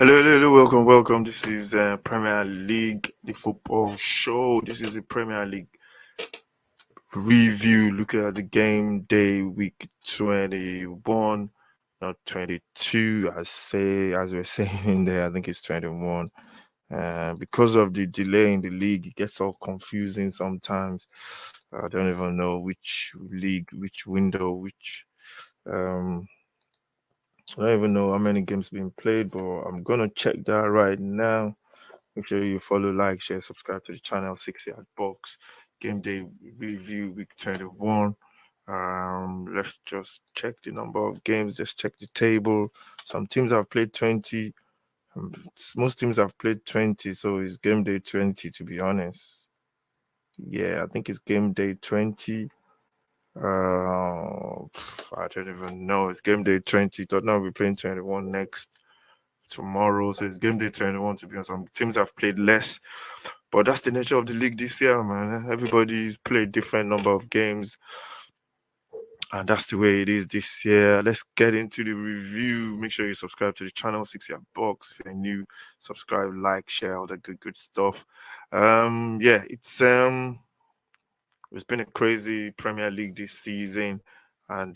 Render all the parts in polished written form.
Hello, welcome. This is Premier League, the football show. This is the Premier League review, looking at the game day week 21, not 22. As we're saying there, I think it's 21. Because of the delay in the league, it gets all confusing sometimes. I don't even know which league, which window, which. Um, I don't even know how many games being played, but I'm gonna check that right now. Make sure you follow, like, share, subscribe to the channel. 60 at box game day review week 21. Let's just check the number of games. Just check the table. Some teams have played 20. Most teams have played 20, so it's game day 20. To be honest, yeah, I think it's game day 20. I don't even know. It's game day 20. Tottenham will be playing 21 next tomorrow. So it's game day 21 to be honest. Some teams have played less. But that's the nature of the league this year, man. Everybody's played different number of games. And that's the way it is this year. Let's get into the review. Make sure you subscribe to the channel, 60 at box. If you're new, subscribe, like, share, all that good stuff. Yeah, it's been a crazy Premier League this season, and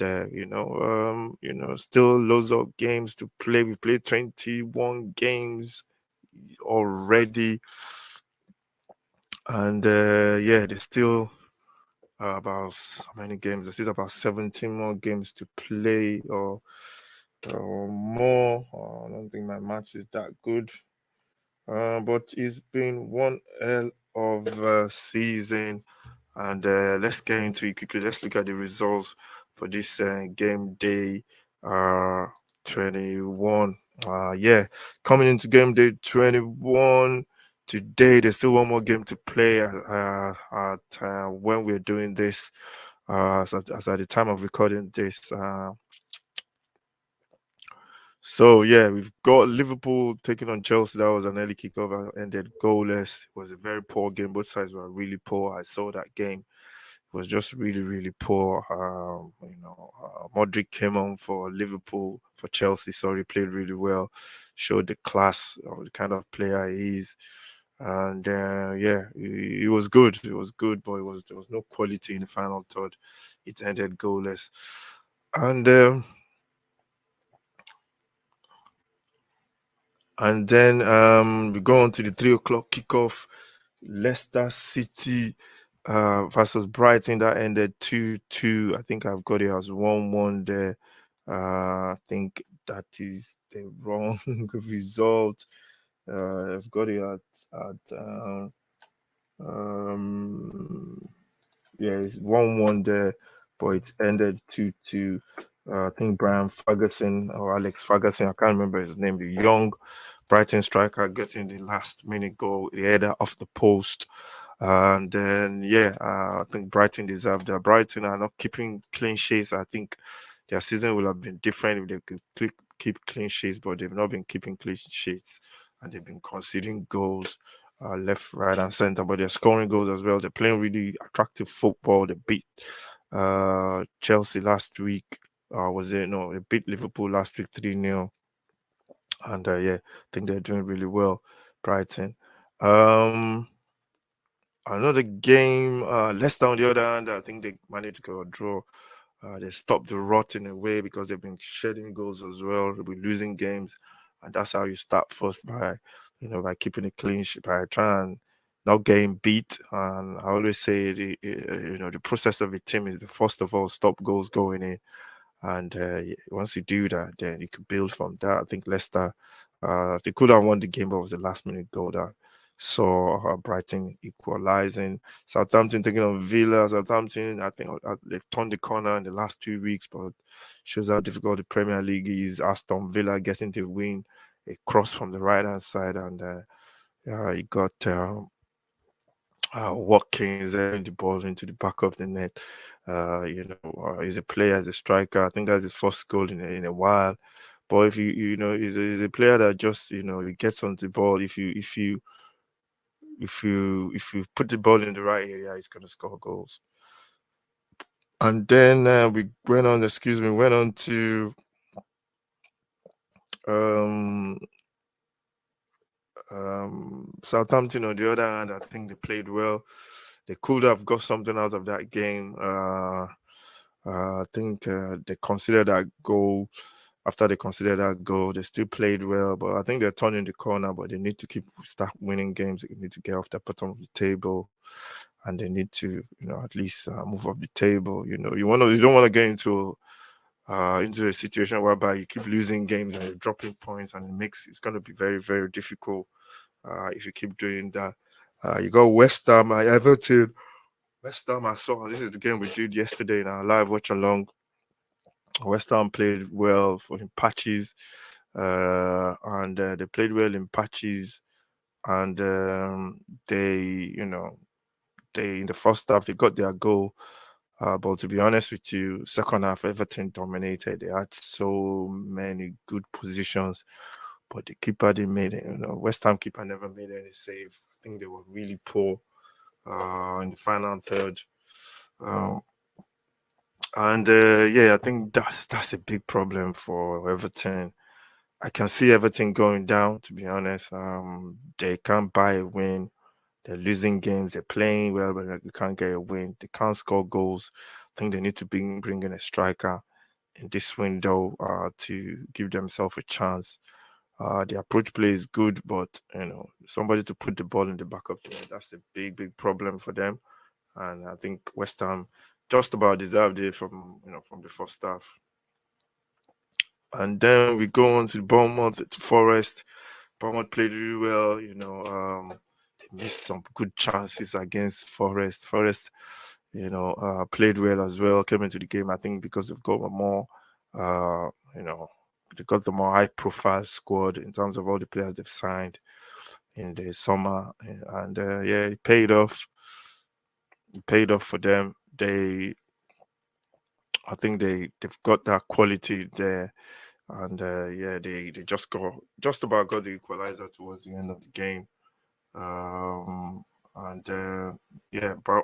still loads of games to play. We played 21 games already, and yeah, there's still about how many games? There's still about 17 more games to play, or more. I don't think my maths is that good. But it's been one hell of a season. And let's get into it quickly. Let's look at the results for this game day 21. Yeah, coming into game day 21 today. There's still one more game to play at when we're doing this. As at the time of recording this. So yeah, we've got Liverpool taking on Chelsea. That was an early kickoff, ended goalless. It was a very poor game. Both sides were really poor. I saw that game. It was just really poor. Modric came on for Liverpool, for Chelsea. Sorry, played really well. Showed the class of the kind of player he is. And yeah, it was good. It was good, but there was no quality in the final third. It ended goalless. And then we go on to the 3 o'clock kickoff. Leicester City versus Brighton, that ended 2-2. I think I've got it as 1-1 there. I think that is the wrong result. I've got it at yeah, it's 1-1 there, but it ended 2-2. I think Brian Ferguson or Alex Ferguson, I can't remember his name, the young Brighton striker, getting the last minute goal, the header off the post. And then, yeah, I think Brighton deserved that. Brighton are not keeping clean sheets. I think their season will have been different if they could keep clean sheets, but they've not been keeping clean sheets, and they've been conceding goals left, right, and center. But they're scoring goals as well. They're playing really attractive football. They beat Chelsea last week. Was it? No, they beat Liverpool last week 3-0. And yeah, I think they're doing really well, Brighton. Another game, Leicester on the other hand, I think they managed to go a draw. They stopped the rot in a way because they've been shedding goals as well. They'll be losing games, and that's how you start first by keeping a clean sheet, by trying not getting beat. And I always say the process of a team is first of all stop goals going in, and once you do that, then you can build from that. I think Leicester, they could have won the game, but it was a last minute goal that saw Brighton equalizing. Southampton taking on Villa. Southampton, I think they've turned the corner in the last 2 weeks, but shows how difficult the Premier League is. Aston Villa getting the win, a cross from the right hand side, and you got Watkins the ball into the back of the net. He's a player, as a striker. I think that's his first goal in a while. But if he's a player that just he gets on the ball. If you put the ball in the right area, he's gonna score goals. And then we went on to Southampton, on the other hand, I think they played well. They could have got something out of that game. I think they considered that goal. After they considered that goal, they still played well, but I think they're turning the corner. But they need to start winning games. They need to get off the bottom of the table, and they need to, at least move up the table. You don't want to get into a situation whereby you keep losing games and you're dropping points, and it's going to be very, very difficult if you keep doing that. You got West Ham, Everton. West Ham, I saw this is the game we did yesterday in our live watch along. West Ham played well in patches, and they played well in patches, and they in the first half they got their goal. But to be honest with you, second half Everton dominated. They had so many good positions, but the keeper didn't make it. West Ham keeper never made any save. I think they were really poor in the final third. And I think that's a big problem for Everton. I can see Everton going down. To be honest, they can't buy a win. They're losing games. They're playing well, but you can't get a win. They can't score goals. I think they need to bring in a striker in this window to give themselves a chance. The approach play is good, but somebody to put the ball in the back of the net, that's a big, big problem for them. And I think West Ham just about deserved it from the first half. And then we go on to Bournemouth, to Forest. Bournemouth played really well. They missed some good chances against Forest. Forest, played well as well. Came into the game, I think, because they've got a more, they got the more high-profile squad in terms of all the players they've signed in the summer, and it paid off. It paid off for them. I think they've got that quality there, and they just about got the equalizer towards the end of the game.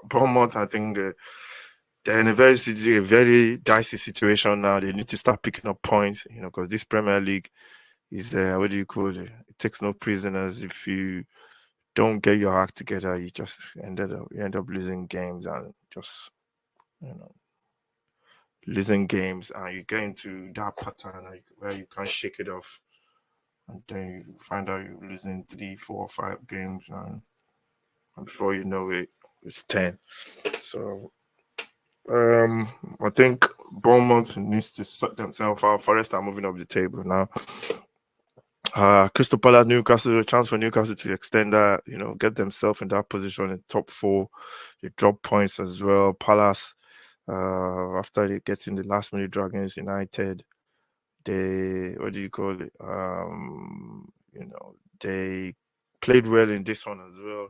Bournemouth, I think they're in a very dicey situation now. They need to start picking up points, because this Premier League is what do you call it? It takes no prisoners. If you don't get your act together, you just end up losing games and just losing games, and you get into that pattern where you can't shake it off, and then you find out you're losing 3, 4, 5 games, and before you know it, it's 10. So I think Bournemouth needs to sort themselves out. Forest are moving up the table now. Crystal Palace, Newcastle, a chance for Newcastle to extend that, get themselves in that position in top 4. They drop points as well. Palace, after they get in the last minute draw against United, they they played well in this one as well.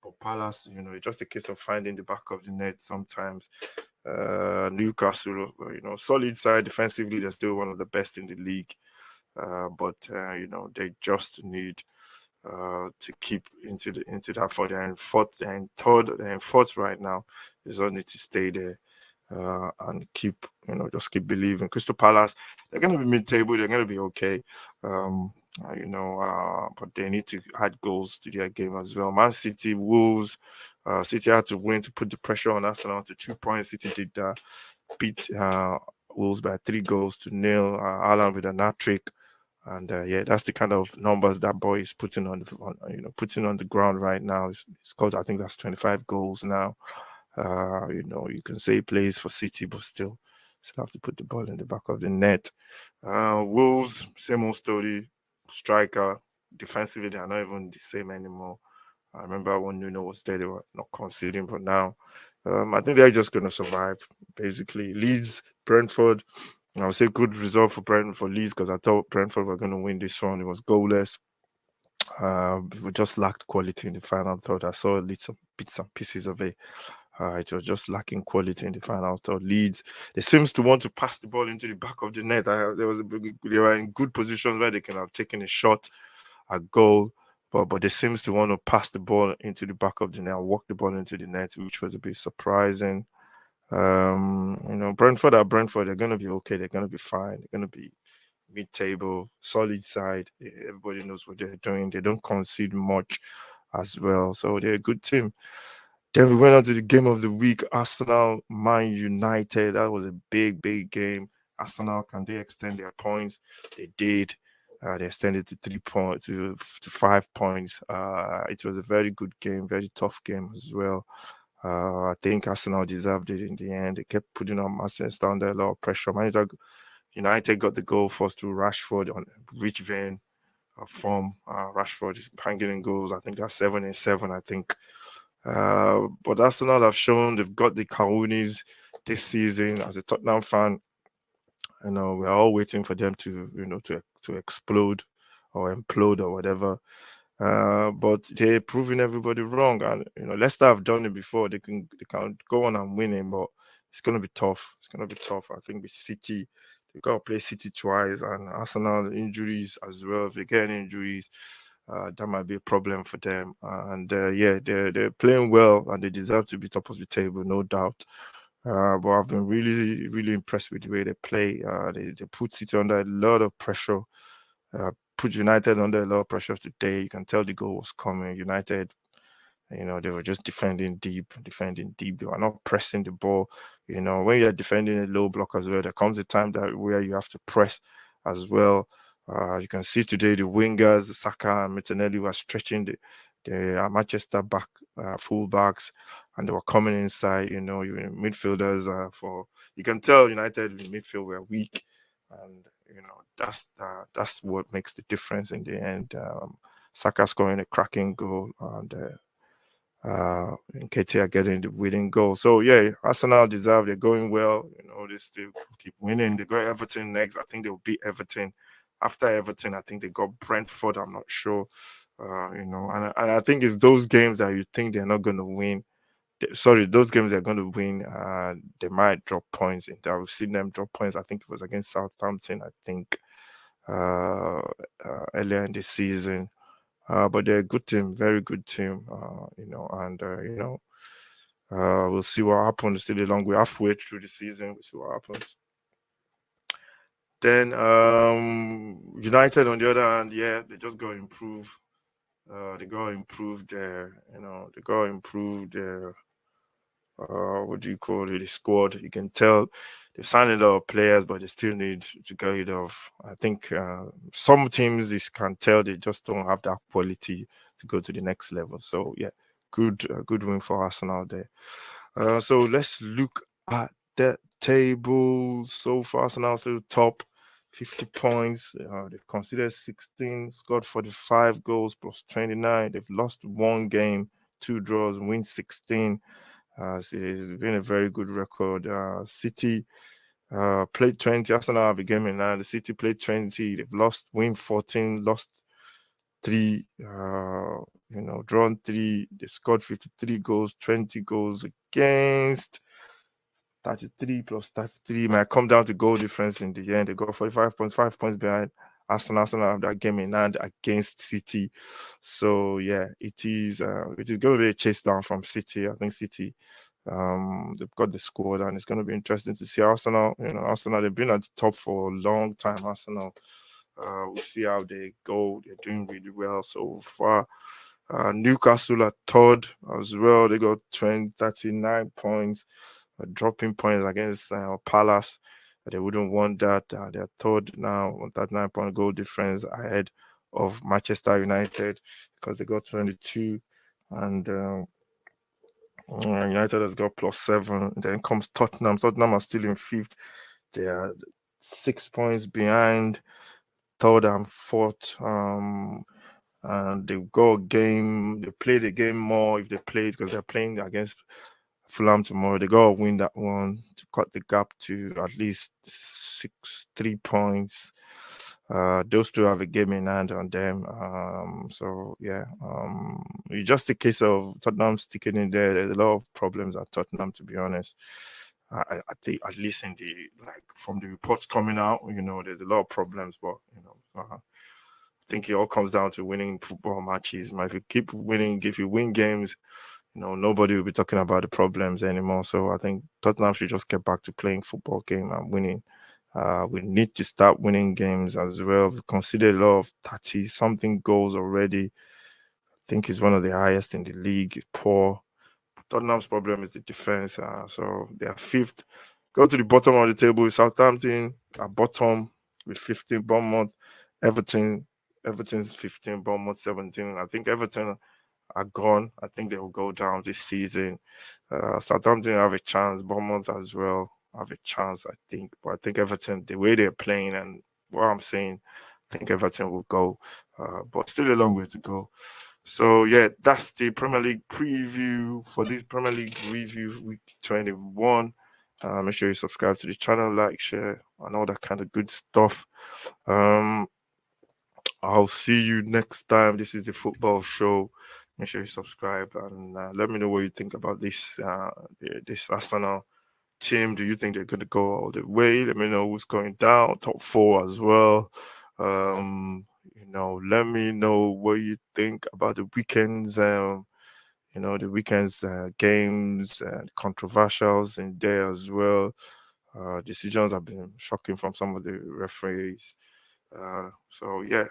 But Palace, it's just a case of finding the back of the net sometimes. Newcastle, solid side defensively, they're still one of the best in the league. But they just need to keep into that for their fourth and third and fourth right now. They just need to stay there and keep believing. Crystal Palace, they're going to be mid-table. They're going to be okay. But they need to add goals to their game as well. Man City, Wolves. City had to win to put the pressure on Arsenal to 2 points. City did that. Beat Wolves by 3-0. Haaland with a hat trick. And that's the kind of numbers that boy is putting on the ground right now. It's called, I think that's 25 goals now. You can say he plays for City, but still have to put the ball in the back of the net. Wolves, same old story. Striker, defensively, they are not even the same anymore. I remember when Nuno was there, they were not conceding, but now I think they're just going to survive, basically. Leeds, Brentford. I would say good result for Leeds, because I thought Brentford were going to win this one. It was goalless. We just lacked quality in the final third. I saw little bits and pieces of it. It was just lacking quality in the final third. Leeds, they seems to want to pass the ball into the back of the net. They were in good positions where they can have taken a shot, a goal, but they seems to want to pass the ball into the back of the net, walk the ball into the net, which was a bit surprising. Brentford, they're going to be okay. They're going to be fine. They're going to be mid-table, solid side. Everybody knows what they're doing. They don't concede much. as well. So they're a good team. Then we went on to the game of the week, Arsenal Man United. That was a big, big game. Arsenal, can they extend their points? They did. They extended to 3 points to 5 points. It was a very good game, very tough game as well. I think Arsenal deserved it in the end. They kept putting on Manchester under a lot of pressure. United got the goal first through Rashford on rich vein form. Rashford is hanging in goals. I think that's 7-7. I think. But Arsenal have shown they've got the Cowonies this season. As a Tottenham fan, we're all waiting for them to, to explode or implode or whatever. But they're proving everybody wrong, and Leicester have done it before. They can go on and win it, but it's gonna be tough. It's gonna be tough. I think with City, they got to play City twice, and Arsenal injuries as well. If they get any injuries, that might be a problem for them. And yeah, they're playing well, and they deserve to be top of the table, no doubt. But I've been really, really impressed with the way they play. They put City under a lot of pressure. Put United under a lot of pressure today. You can tell the goal was coming. United, they were just defending deep, defending deep. They were not pressing the ball. When you're defending a low block as well, there comes a time that where you have to press as well. You can see today the wingers, Saka and Martinelli, were stretching the Manchester back full backs, and they were coming inside. Your midfielders you can tell United in midfield were weak, and that's what makes the difference in the end. Saka scoring a cracking goal, and Nketiah getting the winning goal. So yeah, Arsenal deserve. They're going well. They still keep winning. They got Everton next. I think they'll beat Everton. After Everton, I think they got Brentford. I'm not sure. And I think it's those games that you think they're not going to win. Sorry, those games they're going to win. They might drop points. We've seen them drop points. I think it was against Southampton. I think uh, earlier in the season. But they're a good team, very good team. And we'll see what happens. Still a long way, halfway through the season. We'll see what happens. Then United, on the other hand, yeah, they just got to improve. They got to improve they got to improve their what do you call it, the squad. You can tell they've signed a lot of players, but they still need to get rid of. I think some teams you can tell they just don't have that quality to go to the next level. So yeah, good win for Arsenal there. So let's look at the table. So far, Arsenal still top. 50 points. They've considered 16, scored 45 goals plus 29. They've lost one game, 2 draws, win 16. So it's been a very good record. City played 20. Arsenal have a game in hand. The City played 20. They've lost, win 14, lost 3, drawn 3. They've scored 53 goals, 20 goals against. 33 plus 33 might come down to goal difference in the end. They got 45 points, 5 points behind Arsenal have that game in hand against City. So yeah, it is going to be a chase down from City. I think City, they've got the squad, and it's going to be interesting to see Arsenal. Arsenal, they've been at the top for a long time. Arsenal, we'll see how they go. They're doing really well so far. Newcastle are third as well. They got 39 points, dropping points against Palace. They wouldn't want that. They're third now on that 9-point goal difference ahead of Manchester United because they got 22, and United has got +7. Then comes Tottenham. Tottenham are still in fifth. They are 6 points behind third and fourth. And they've got a game. They play the game more if they play it because they're playing against Fulham tomorrow. They got to win that one to cut the gap to at least 3 points. Those two have a game in hand on them. So yeah, it's just a case of Tottenham sticking in there. There's a lot of problems at Tottenham, to be honest. I think at least from the reports coming out, there's a lot of problems, but I think it all comes down to winning football matches. If you keep winning, if you win games, nobody will be talking about the problems anymore. So I think Tottenham should just get back to playing football game and winning. We need to start winning games as well. We've considered a lot of 30-something goals already. think is one of the highest in the league. Poor. Tottenham's problem is the defense, so they are fifth. Go to the bottom of the table. Southampton at bottom with 15. Bournemouth, Everton's 15. Bournemouth 17. I think Everton are gone. I think they will go down this season. Southampton have a chance. Bournemouth as well have a chance, I think. But I think Everton, the way they're playing and what I'm saying, I think Everton will go. But still a long way to go. So yeah, that's the Premier League preview for this Premier League review week 21. Make sure you subscribe to the channel, like, share, and all that kind of good stuff. I'll see you next time. This is the football show. Make sure you subscribe and let me know what you think about this this Arsenal team. Do you think they're going to go all the way? Let me know who's going down, top 4 as well. Let me know what you think about the weekends. The weekends games and controversials in there as well. Decisions have been shocking from some of the referees. So yeah,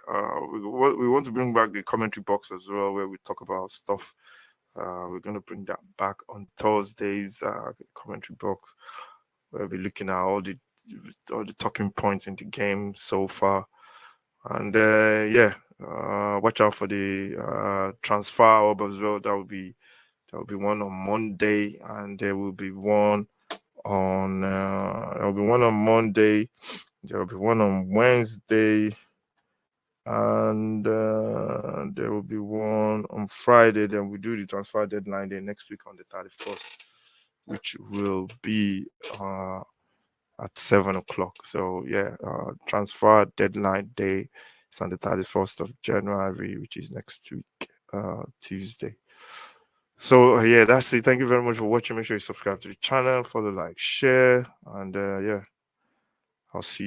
we want to bring back the commentary box as well, where we talk about stuff. We're going to bring that back on Thursdays. Commentary box. We'll be looking at all the talking points in the game so far, and watch out for the transfer hub as well. There will be one on Monday, and there will be one on Monday. There will be one on Wednesday, and there will be one on Friday. Then we do the transfer deadline day next week on the 31st, which will be at 7 o'clock. So yeah, transfer deadline day is on the 31st of January, which is next week, Tuesday. So yeah, that's it. Thank you very much for watching. Make sure you subscribe to the channel, follow, like, share, and I'll see you.